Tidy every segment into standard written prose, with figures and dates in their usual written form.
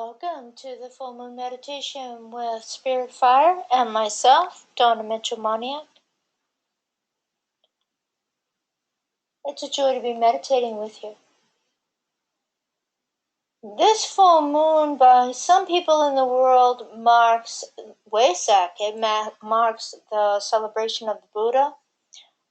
Welcome to the Full Moon Meditation with Spirit Fire and myself, Donna Mitchell-Moniak. It's a joy to be meditating with you. This full moon, by some people in the world, marks Wesak. It marks the celebration of the Buddha,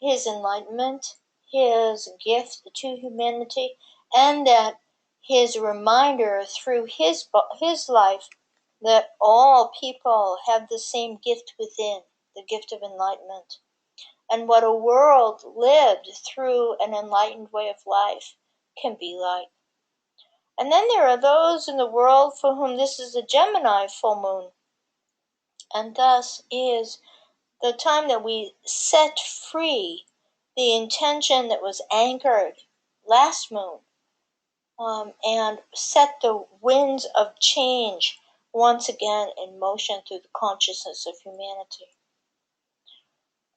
his enlightenment, his gift to humanity, and that his reminder through his life that all people have the same gift within, the gift of enlightenment. And what a world lived through an enlightened way of life can be like. And then there are those in the world for whom this is a Gemini full moon, and thus is the time that we set free the intention that was anchored last moon, and set the winds of change once again in motion through the consciousness of humanity.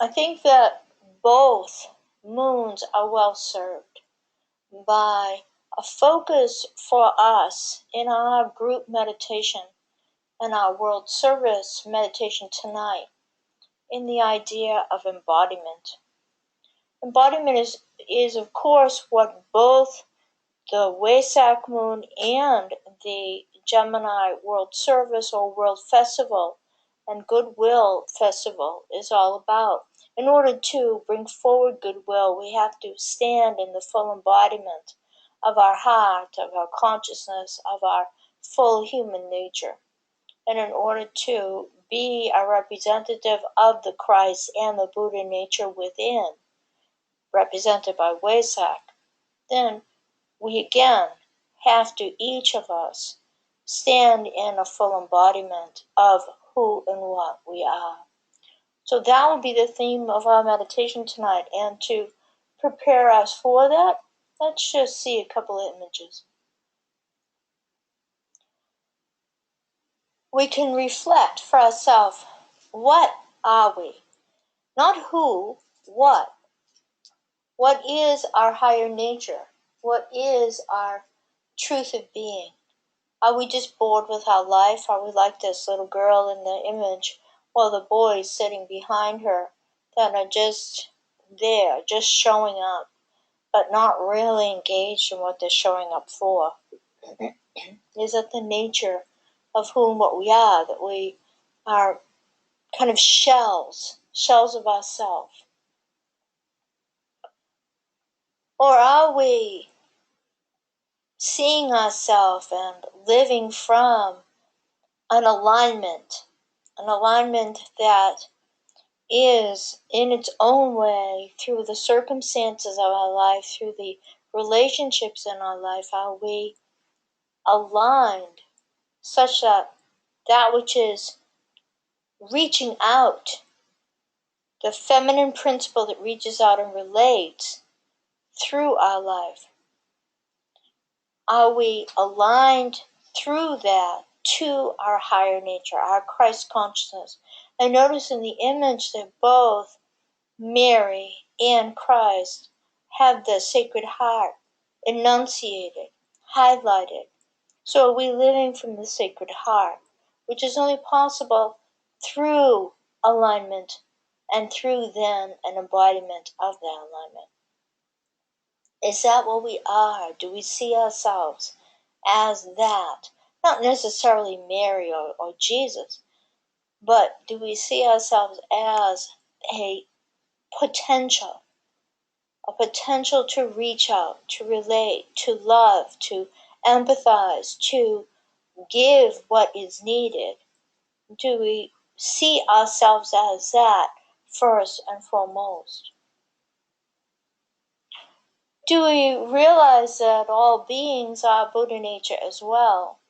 I think that both moons are well served by a focus for us in our group meditation and our world service meditation tonight in the idea of embodiment. Embodiment is of course what both the Wesak moon and the Gemini World Service or World Festival and Goodwill Festival is all about. In order to bring forward goodwill, we have to stand in the full embodiment of our heart, of our consciousness, of our full human nature. And in order to be a representative of the Christ and the Buddha nature within, represented by Wesak, then we again have to, each of us, stand in a full embodiment of who and what we are. So that will be the theme of our meditation tonight, and to prepare us for that, let's just see a couple of images. We can reflect for ourselves, what are we? Not who, what. What is our higher nature? What is our truth of being? Are we just bored with our life? Are we like this little girl in the image, while the boys sitting behind her that are just there, just showing up, but not really engaged in what they're showing up for? Is that the nature of what we are, that we are kind of shells of ourselves? Or are we seeing ourselves and living from an alignment that is in its own way, through the circumstances of our life, through the relationships in our life, are we aligned such that that which is reaching out, the feminine principle that reaches out and relates through our life, are we aligned through that to our higher nature, our Christ consciousness? And notice in the image that both Mary and Christ have the Sacred Heart enunciated, highlighted. So are we living from the Sacred Heart, which is only possible through alignment and through then an embodiment of that alignment. Is that what we are? Do we see ourselves as that? Not necessarily Mary or Jesus, but do we see ourselves as a potential to reach out, to relate, to love, to empathize, to give what is needed? Do we see ourselves as that first and foremost? Do we realize that all beings are Buddha nature as well?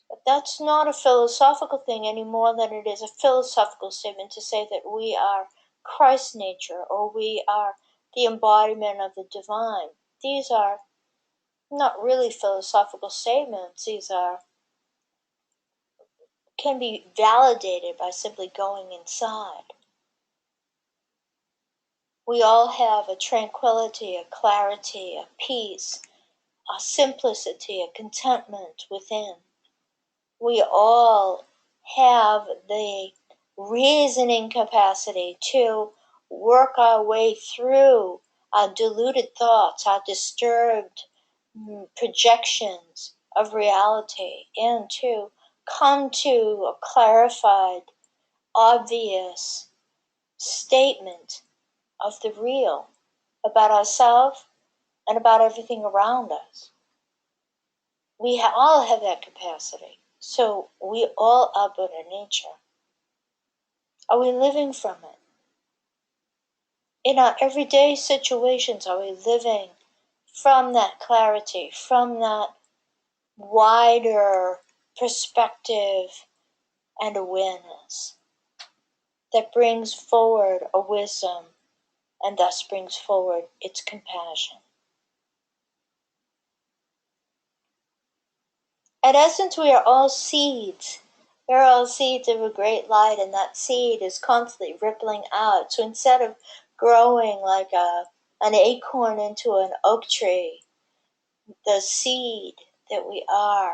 But that's not a philosophical thing any more than it is a philosophical statement to say that we are Christ nature, or we are the embodiment of the divine. These are not really philosophical statements. These can be validated by simply going inside. We all have a tranquility, a clarity, a peace, a simplicity, a contentment within. We all have the reasoning capacity to work our way through our deluded thoughts, our disturbed projections of reality, and to come to a clarified, obvious statement of the real about ourselves and about everything around us. We all have that capacity. So we all are Buddha nature. Are we living from it? In our everyday situations, are we living from that clarity, from that wider perspective and awareness that brings forward a wisdom and thus brings forward its compassion? At essence, we are all seeds. We are all seeds of a great light, and that seed is constantly rippling out. So instead of growing like an acorn into an oak tree, the seed that we are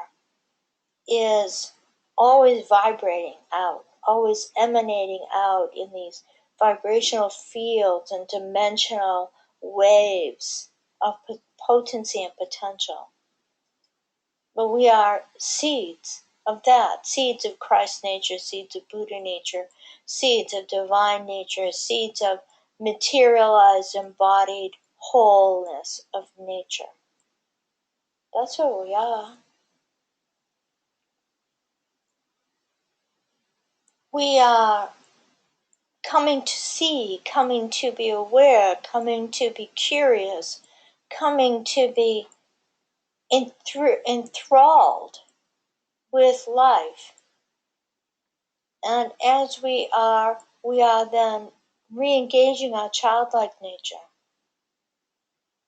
is always vibrating out, always emanating out in these vibrational fields and dimensional waves of potency and potential. But we are seeds of that, seeds of Christ nature, seeds of Buddha nature, seeds of divine nature, seeds of materialized, embodied wholeness of nature. That's what we are. We are coming to see, coming to be aware, coming to be curious, coming to be enthralled with life. And as we are then re-engaging our childlike nature.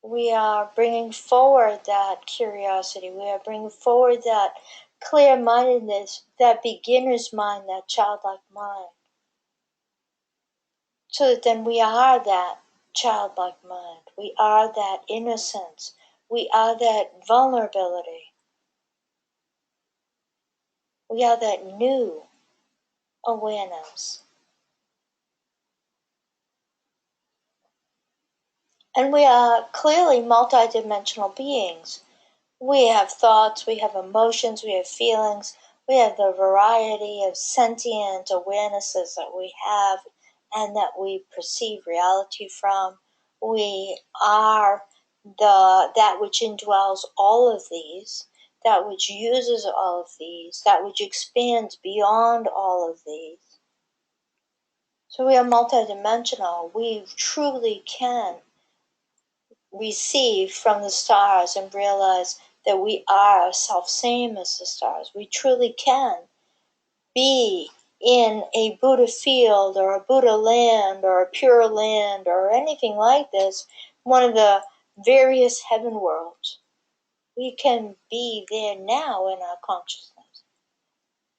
We are bringing forward that curiosity. We are bringing forward that clear-mindedness, that beginner's mind, that childlike mind. So that then we are that childlike mind. We are that innocence. We are that vulnerability. We are that new awareness. And we are clearly multidimensional beings. We have thoughts, we have emotions, we have feelings, we have the variety of sentient awarenesses that we have and that we perceive reality from. We are that which indwells all of these, that which uses all of these, that which expands beyond all of these. So we are multidimensional. We truly can receive from the stars and realize that we are self-same as the stars. We truly can be in a Buddha field or a Buddha land or a pure land or anything like this, one of the various heaven worlds. We can be there now in our consciousness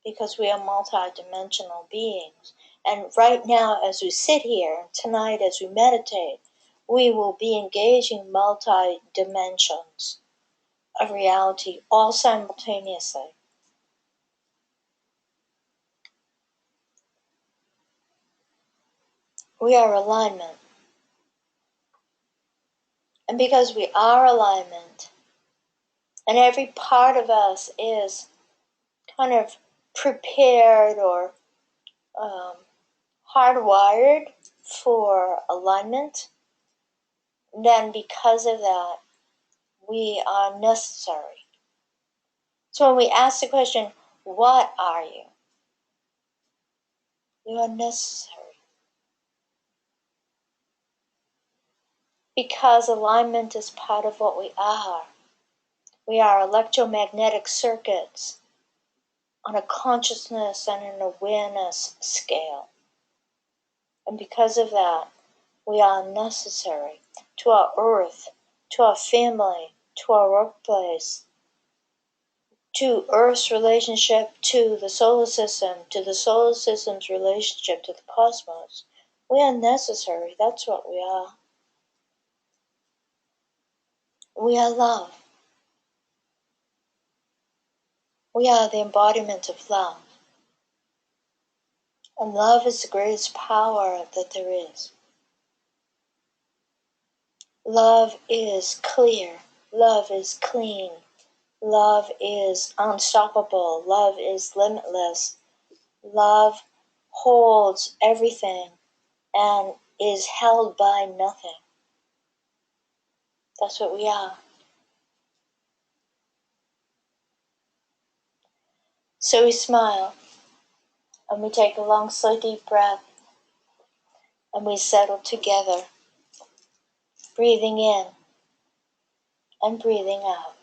because we are multidimensional beings. And right now, as we sit here, tonight as we meditate, we will be engaging multi-dimensions of reality all simultaneously. We are alignment. And because we are alignment, and every part of us is kind of prepared or hardwired for alignment, then because of that, we are necessary. So when we ask the question, what are you? You are necessary. Because alignment is part of what we are. We are electromagnetic circuits on a consciousness and an awareness scale. And because of that, we are necessary to our earth, to our family, to our workplace, to Earth's relationship to the solar system, to the solar system's relationship to the cosmos. We are necessary. That's what we are. We are love. We are the embodiment of love. And love is the greatest power that there is. Love is clear. Love is clean. Love is unstoppable. Love is limitless. Love holds everything and is held by nothing. That's what we are. So we smile, and we take a long, slow, deep breath, and we settle together, breathing in and breathing out.